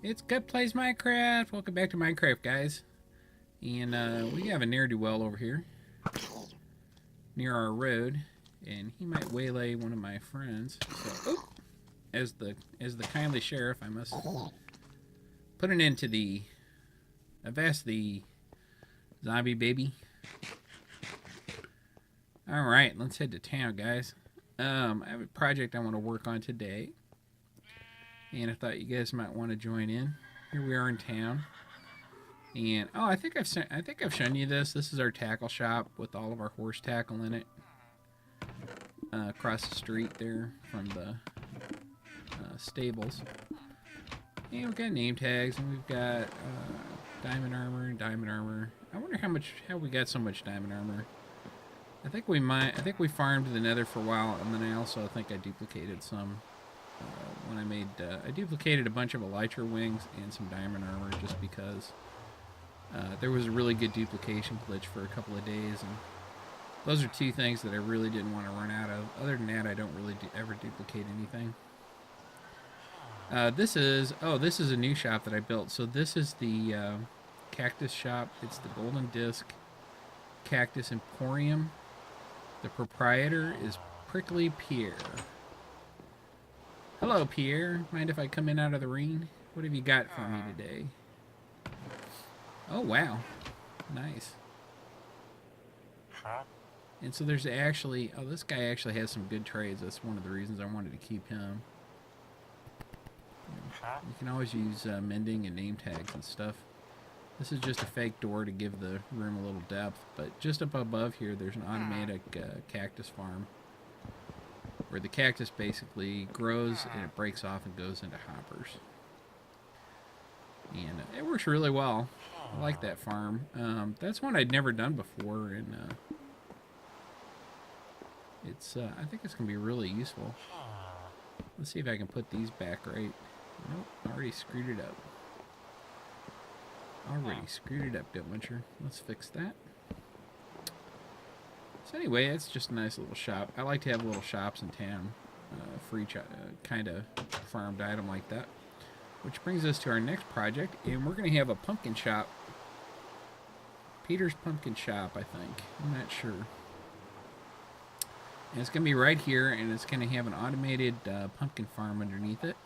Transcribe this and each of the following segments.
It's Good Plays Minecraft. Welcome back to Minecraft, guys. And we have a ne'er-do-well over here near our road, and he might waylay one of my friends. So, as the kindly sheriff, I must put an end to the zombie baby. All right, let's head to town, guys. I have a project I want to work on today, and I thought you guys might want to join in. Here we are in town, and I think I've shown you this. This is our tackle shop with all of our horse tackle in it. Across the street there from the stables, and we've got name tags, and we've got diamond armor and diamond armor. I wonder how we got so much diamond armor. I think we farmed the nether for a while, and then I also think I duplicated some when I made I duplicated a bunch of elytra wings and some diamond armor just because there was a really good duplication glitch for a couple of days, and those are two things that I really didn't want to run out of. Other than that, I don't really ever duplicate anything. This is a new shop that I built. So this is the Cactus shop. It's the Golden Disc Cactus Emporium. The proprietor is Prickly Pierre. Hello, Pierre. Mind if I come in out of the rain? What have you got for me today? Oh, wow. Nice. And so there's actually... Oh, this guy actually has some good trades. That's one of the reasons I wanted to keep him. You can always use mending and name tags and stuff. This is just a fake door to give the room a little depth, but just up above here there's an automatic cactus farm where the cactus basically grows and it breaks off and goes into hoppers. And it works really well. I like that farm. That's one I'd never done before, and it's I think it's going to be really useful. Let's see if I can put these back right. Nope, already screwed it up. Good Winter. Let's fix that. So anyway, it's just a nice little shop. I like to have little shops in town for each kind of farmed item like that. Which brings us to our next project, and we're going to have a pumpkin shop. Peter's Pumpkin Shop, I think. I'm not sure. And it's going to be right here, and it's going to have an automated pumpkin farm underneath it.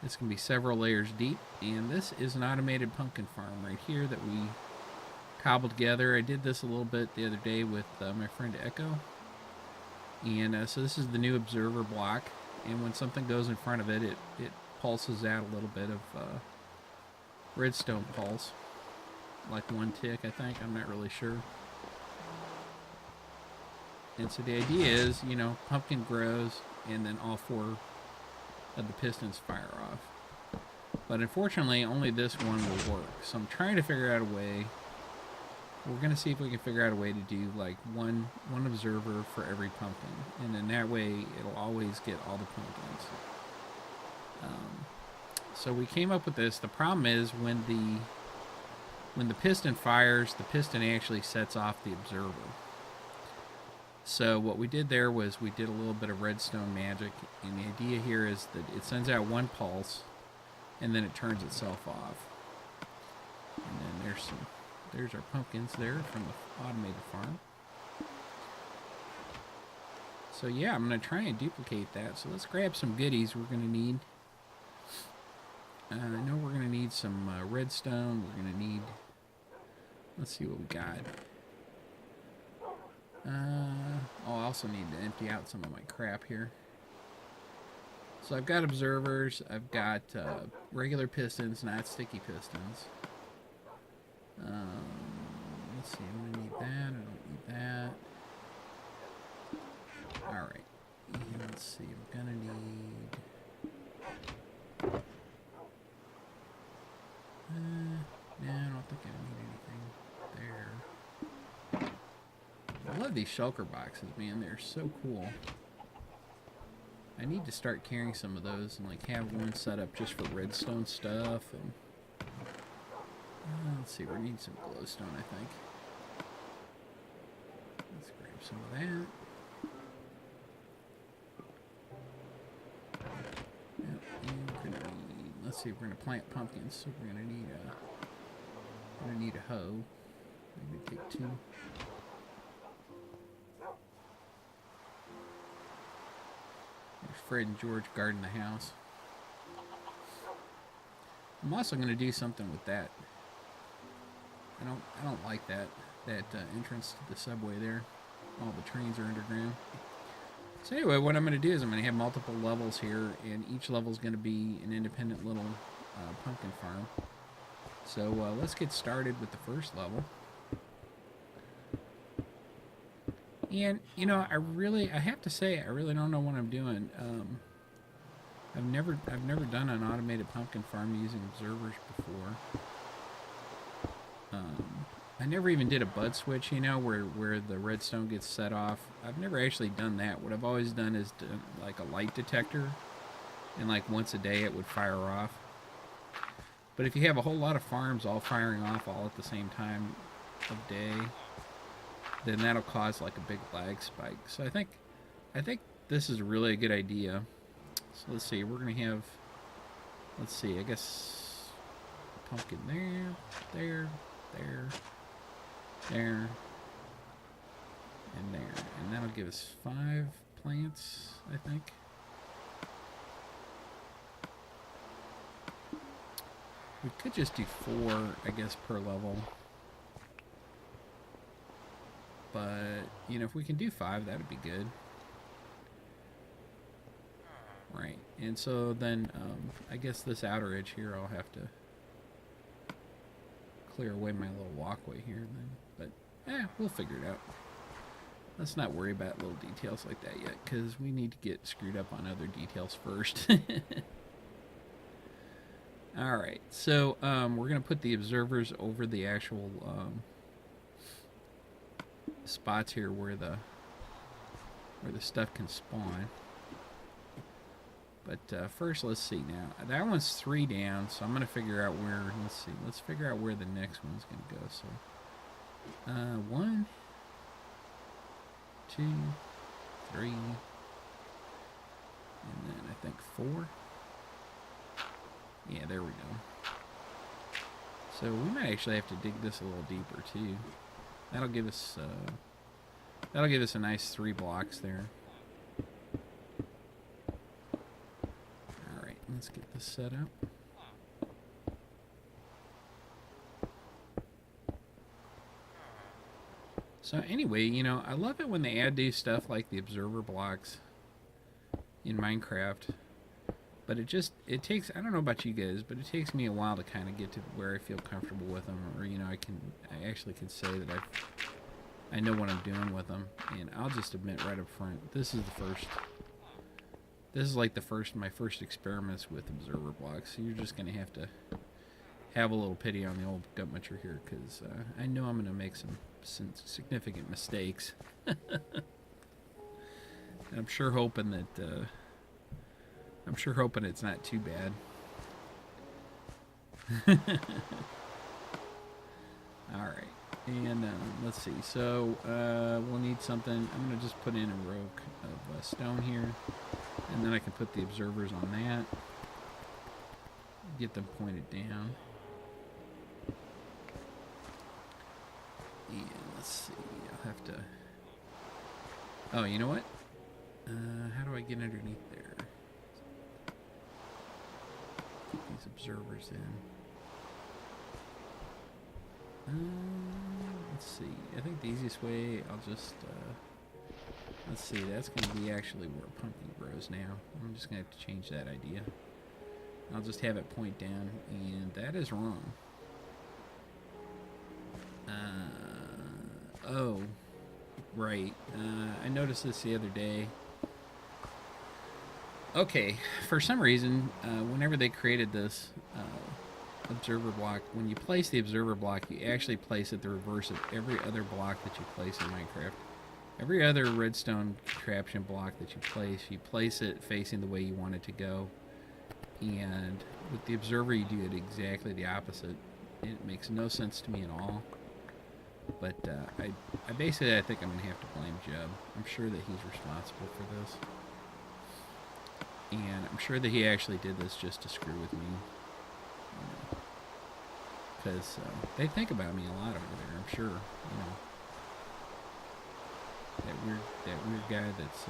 It's going to be several layers deep, and this is an automated pumpkin farm right here that we cobbled together. I did this a little bit the other day with my friend Echo, and so this is the new observer block, and when something goes in front of it, it pulses out a little bit of redstone pulse, like 1 tick, I think. I'm not really sure. And so the idea is, you know, pumpkin grows, and then all 4 of the pistons fire off. But unfortunately, only this one will work. So I'm trying to figure out a way. We're going to see if we can figure out a way to do like one observer for every pumpkin. And then that way, it'll always get all the pumpkins. So we came up with this. The problem is when the piston fires, the piston actually sets off the observer. So what we did there was we did a little bit of redstone magic, and the idea here is that it sends out 1 pulse, and then it turns itself off. And then there's our pumpkins there from the automated farm. So yeah, I'm going to try and duplicate that. So let's grab some goodies we're going to need. I know we're going to need some redstone. We're going to need... Let's see what we got. I also need to empty out some of my crap here. So I've got observers, I've got regular pistons, not sticky pistons. Let's see, I'm gonna need that, I don't need that. Alright, let's see, I'm gonna need... nah, I don't think I need anything there. I love these shulker boxes, man. They're so cool. I need to start carrying some of those and like have one set up just for redstone stuff. And let's see, we need some glowstone, I think. Let's grab some of that. And we're gonna need, let's see, we're gonna plant pumpkins, so we're gonna need a hoe. Maybe take 2. There's Fred and George guarding the house. I'm also gonna do something with that. I don't like that entrance to the subway there. All the trains are underground. So anyway, what I'm going to do is I'm going to have multiple levels here, and each level is going to be an independent little pumpkin farm. So let's get started with the first level. And you know, I have to say, I really don't know what I'm doing. I've never done an automated pumpkin farm using observers before. I never even did a bud switch, you know, where the redstone gets set off. I've never actually done that. What I've always done is like a light detector, and like once a day it would fire off. But if you have a whole lot of farms all firing off all at the same time of day, then that'll cause like a big lag spike. So I think this is really a good idea. So let's see, we're gonna have, let's see, I guess pumpkin there, there, and there, and that'll give us 5 plants, I think. We could just do 4, I guess, per level. But, you know, if we can do 5, that would be good. Right, and so then, I guess this outer edge here, I'll have to clear away my little walkway here then. But, we'll figure it out. Let's not worry about little details like that yet, because we need to get screwed up on other details first. Alright, so we're going to put the observers over the actual spots here where the stuff can spawn. But first, let's see now. That one's 3 down, so I'm going to figure out where, let's figure out where the next one's going to go. So, 1, 2, 3, and then I think 4. Yeah, there we go. So we might actually have to dig this a little deeper too. That'll give us a nice 3 blocks there. All right, let's get this set up. So anyway, you know, I love it when they add new stuff like the observer blocks in Minecraft. But it takes, I don't know about you guys, but it takes me a while to kind of get to where I feel comfortable with them, or, you know, I actually can say that I know what I'm doing with them. And I'll just admit right up front, this is like my first experiments with observer blocks. So you're just going to have a little pity on the old gut muncher here, because I know I'm going to make some significant mistakes. And I'm sure hoping it's not too bad. Alright, and let's see. So we'll need something. I'm going to just put in a row of stone here, and then I can put the observers on that. Get them pointed down. And let's see. I'll have to... Oh, you know what? How do I get underneath there? Get these observers in. Let's see. I think the easiest way, I'll just... let's see. That's going to be actually where a pumpkin grows now. I'm just going to have to change that idea. I'll just have it point down, and that is wrong. Oh, right. I noticed this the other day. Okay, for some reason, whenever they created this observer block, when you place the observer block, you actually place it the reverse of every other block that you place in Minecraft. Every other redstone contraption block that you place it facing the way you want it to go. And with the observer, you do it exactly the opposite. It makes no sense to me at all. But I basically, I think I'm going to have to blame Jeb. I'm sure that he's responsible for this. And I'm I'm sure that he actually did this just to screw with me. Because they think about me a lot over there, I'm sure. You know, that weird guy that's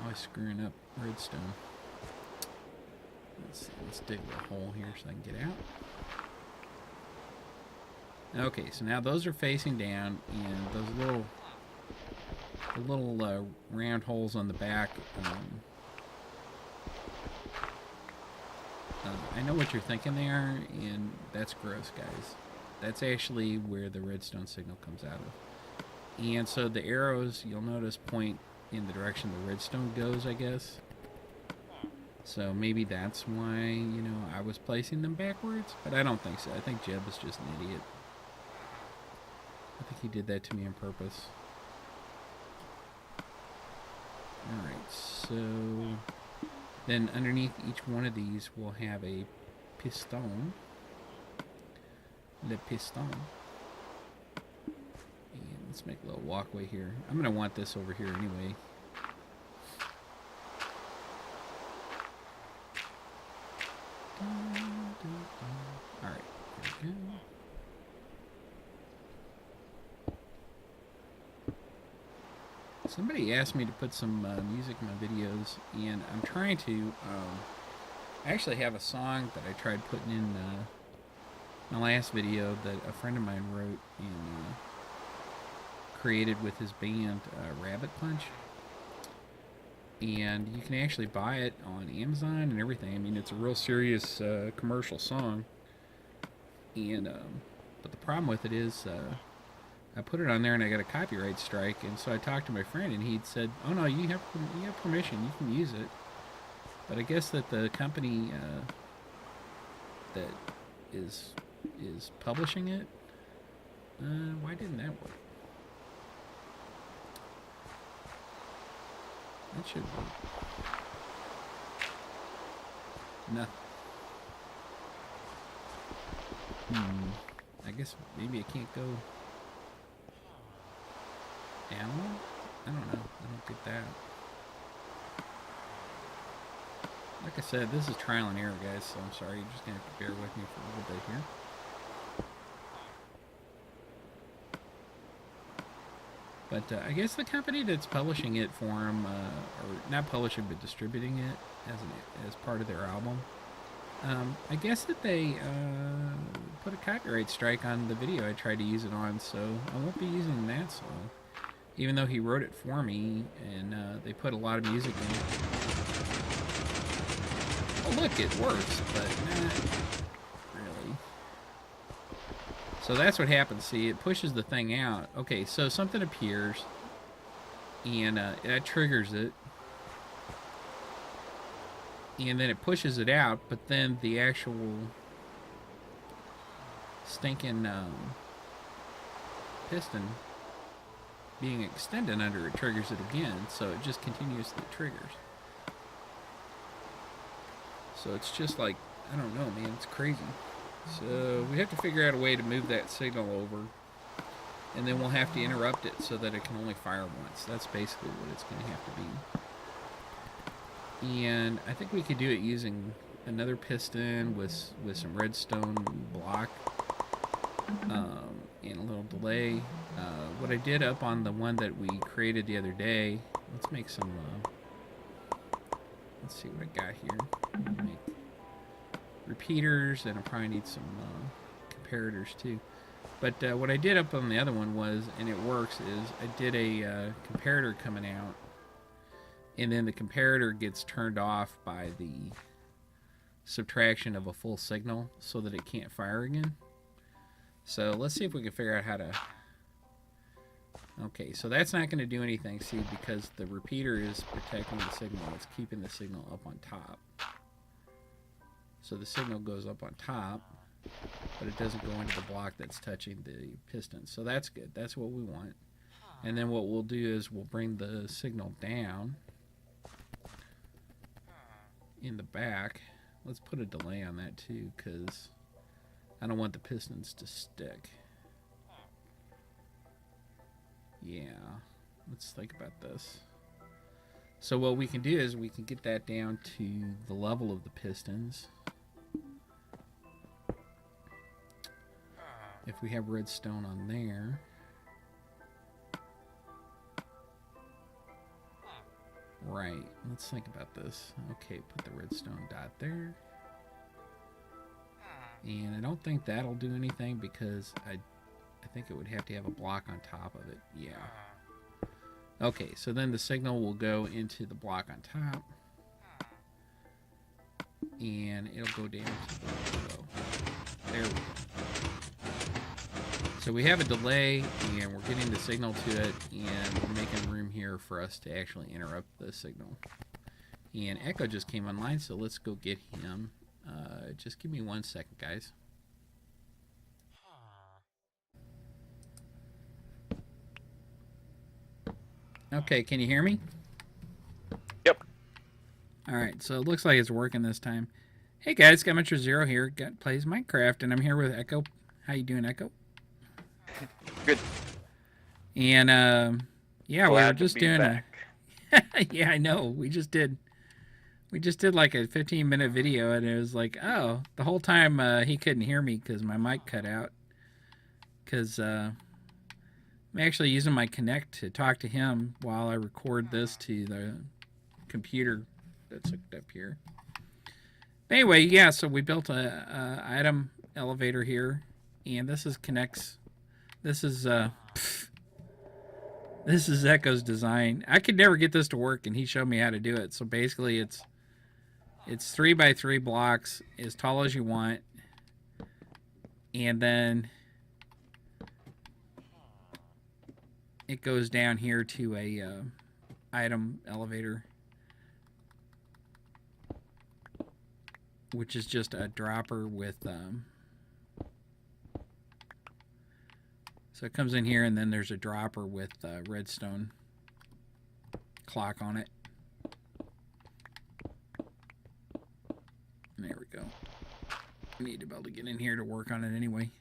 always screwing up redstone. Let's dig a hole here so I can get out. Okay, so now those are facing down, and those little round holes on the back. I know what you're thinking there, and that's gross, guys. That's actually where the redstone signal comes out of. And so the arrows, you'll notice, point in the direction the redstone goes, I guess. So maybe that's why, you know, I was placing them backwards, but I don't think so. I think Jeb is just an idiot. I think he did that to me on purpose. Alright, so then underneath each one of these we'll have a piston. Le piston. And let's make a little walkway here. I'm going to want this over here anyway. Alright, here we go. Somebody asked me to put some music in my videos, and I'm trying to. I actually have a song that I tried putting in my last video that a friend of mine wrote and created with his band, Rabbit Punch. And you can actually buy it on Amazon and everything. I mean, it's a real serious commercial song. And but the problem with it is, I put it on there and I got a copyright strike. And so I talked to my friend, and he'd said, "Oh no, you have permission. You can use it." But I guess that the company that is publishing it, why didn't that work? That should work. Nothing. I guess maybe I can't go down one? I don't know. I don't get that. Like I said, this is trial and error, guys, so I'm sorry. You're just going to have to bear with me for a little bit here. But I guess the company that's publishing it for them, or not publishing but distributing it as part of their album, I guess that they put a copyright strike on the video I tried to use it on, so I won't be using that song. Even though he wrote it for me, and they put a lot of music in it. Oh look, it works, but not really. So that's what happens. See, it pushes the thing out. Okay, so something appears, and that triggers it. And then it pushes it out, but then the actual stinking piston being extended under it triggers it again, so it just continuously triggers. So it's just like, I don't know, man, it's crazy. So we have to figure out a way to move that signal over, and then we'll have to interrupt it so that it can only fire once. That's basically what it's going to have to be. And I think we could do it using another piston with some redstone block and a little delay. What I did up on the one that we created the other day, let's make some, let's see what I got here. Make repeaters, and I probably need some comparators too. But what I did up on the other one was, and it works, is I did a comparator coming out, and then the comparator gets turned off by the subtraction of a full signal so that it can't fire again. So let's see if we can figure out how to... Okay, so that's not going to do anything, see, because the repeater is protecting the signal. It's keeping the signal up on top. So the signal goes up on top, but it doesn't go into the block that's touching the piston. So that's good. That's what we want. And then what we'll do is we'll bring the signal down in the back. Let's put a delay on that too, because I don't want the pistons to stick. Yeah, let's think about this. So what we can do is we can get that down to the level of the pistons. If we have redstone on there. Right, let's think about this. Okay, put the redstone dot there. And I don't think that'll do anything because I think it would have to have a block on top of it. Yeah. Okay, so then the signal will go into the block on top. And it'll go down to the below. There we go. So we have a delay, and we're getting the signal to it, and we're making room here for us to actually interrupt the signal. And Echo just came online, so let's go get him. Just give me 1 second, guys. Okay, can you hear me? Yep. Alright, so it looks like it's working this time. Hey guys, Scavenger Zero here, plays Minecraft, and I'm here with Echo. How you doing, Echo? Good. And, yeah, Glad we were just doing back. yeah, I know. We just did like a 15-minute video, and it was like, oh, the whole time he couldn't hear me because my mic cut out. Because I'm actually using my Kinect to talk to him while I record this to the computer that's hooked up here. Anyway, yeah, so we built a item elevator here, and this is Kinect's. This is Echo's design. I could never get this to work, and he showed me how to do it. So basically, it's 3x3 blocks, as tall as you want, and then it goes down here to a item elevator, which is just a dropper with so it comes in here, and then there's a dropper with redstone clock on it. There we go. I need to be able to get in here to work on it anyway.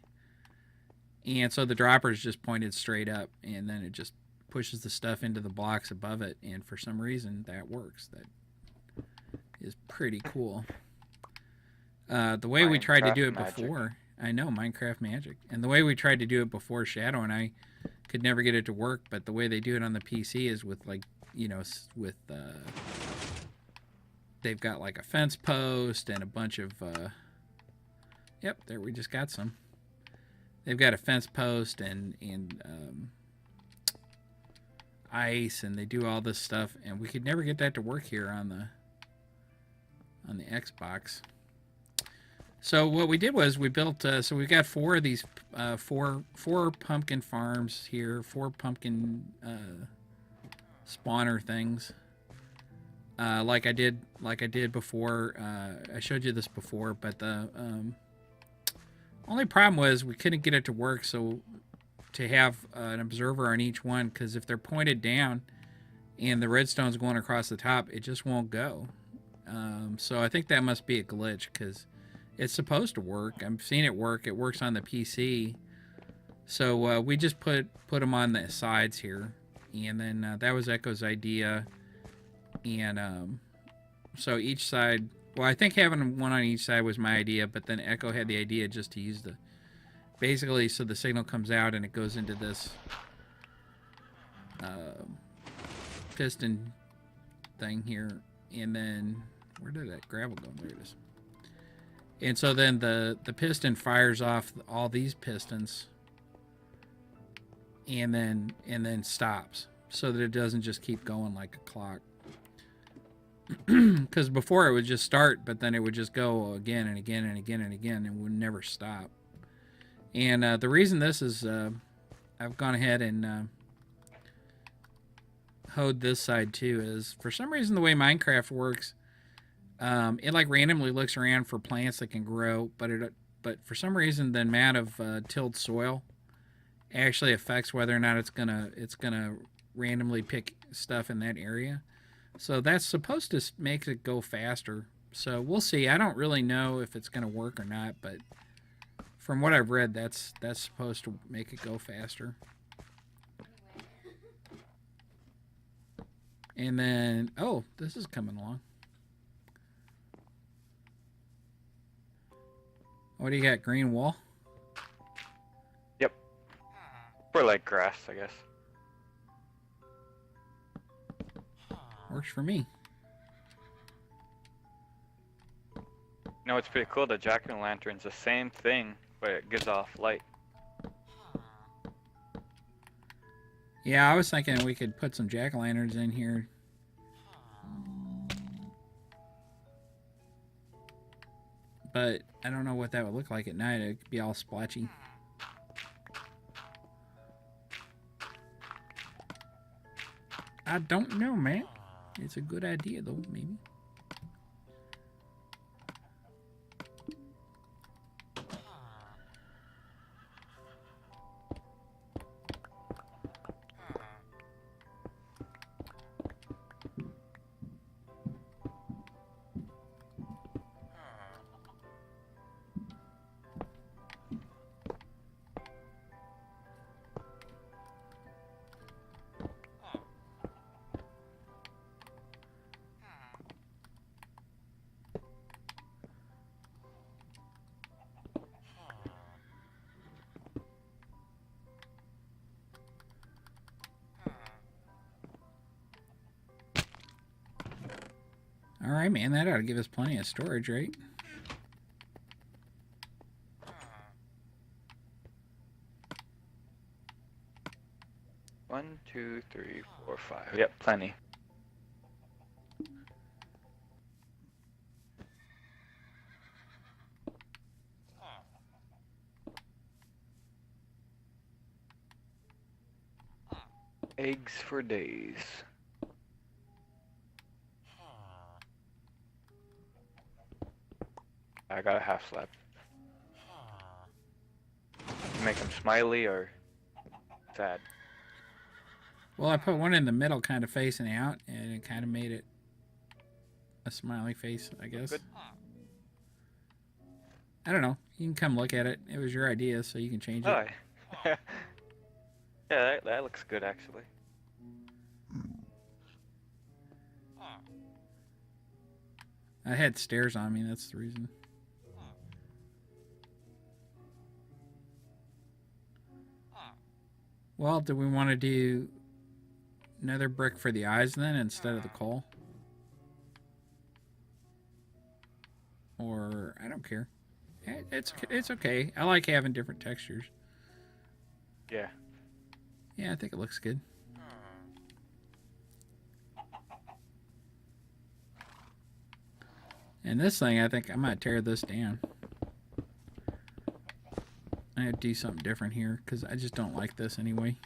And so the dropper is just pointed straight up, and then it just pushes the stuff into the blocks above it, and for some reason that works. That is pretty cool. The way we tried to do it before, I know, Minecraft magic. And the way we tried to do it before, Shadow and I could never get it to work, but the way they do it on the PC is with, like, you know, with, they've got like a fence post and a bunch of, yep, there, we just got some. They've got a fence post and ice, and they do all this stuff, and we could never get that to work here on the Xbox. So what we did was we built, so we've got 4 of these, four pumpkin farms here, 4 pumpkin spawner things. Like I did before. I showed you this before, but the only problem was we couldn't get it to work. So to have an observer on each one, because if they're pointed down and the redstone's going across the top, it just won't go. So I think that must be a glitch, because it's supposed to work. I've seen it work. It works on the PC. So we just put them on the sides here, and then that was Echo's idea. And so each side, well, I think having one on each side was my idea, but then Echo had the idea just to use the, basically, so the signal comes out and it goes into this piston thing here, and then where did that gravel go? There it is. And so then the piston fires off all these pistons, and then stops, so that it doesn't just keep going like a clock. Because before it would just start, but then it would just go again and again and again and again, and would never stop. And the reason this is, I've gone ahead and hoed this side too, is for some reason the way Minecraft works, it like randomly looks around for plants that can grow, but for some reason the amount of tilled soil actually affects whether or not it's gonna randomly pick stuff in that area. So that's supposed to make it go faster. So we'll see. I don't really know if it's gonna work or not, but from what I've read, that's supposed to make it go faster. And then, oh, this is coming along. What do you got? Green wall? Yep. For like grass, I guess. Works for me. You know, it's pretty cool. The jack-o'-lantern's the same thing, but it gives off light. Yeah, I was thinking we could put some jack-o'-lanterns in here. But I don't know what that would look like at night. It could be all splotchy. I don't know, man. It's a good idea, though, maybe. All right, man. That ought to give us plenty of storage, right? One, two, three, four, five. Yep, plenty. Eggs for days. I got a half slab. Make them smiley or sad. Well, I put one in the middle kind of facing out, and it kind of made it a smiley face, I guess. Good. I don't know. You can come look at it. It was your idea, so you can change it. Oh, yeah, that looks good, actually. I had stairs on me, that's the reason. Well, do we want to do another brick for the eyes then instead of the coal? Or, I don't care. It's okay. I like having different textures. Yeah. Yeah, I think it looks good. And this thing, I think I might tear this down. I have to do something different here because I just don't like this anyway.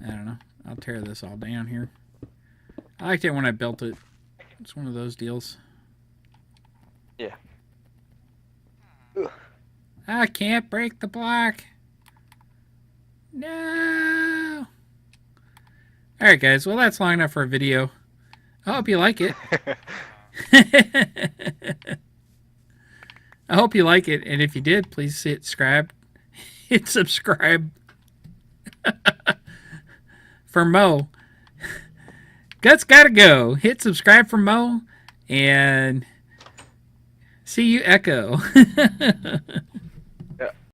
I don't know. I'll tear this all down here. I liked it when I built it. It's one of those deals. Yeah. I can't break the block. No. Alright, guys. Well, that's long enough for a video. I hope you like it. I hope you like it. And if you did, please hit subscribe. Hit subscribe. For Mo. Guts gotta go. Hit subscribe for Mo. And see you, Echo.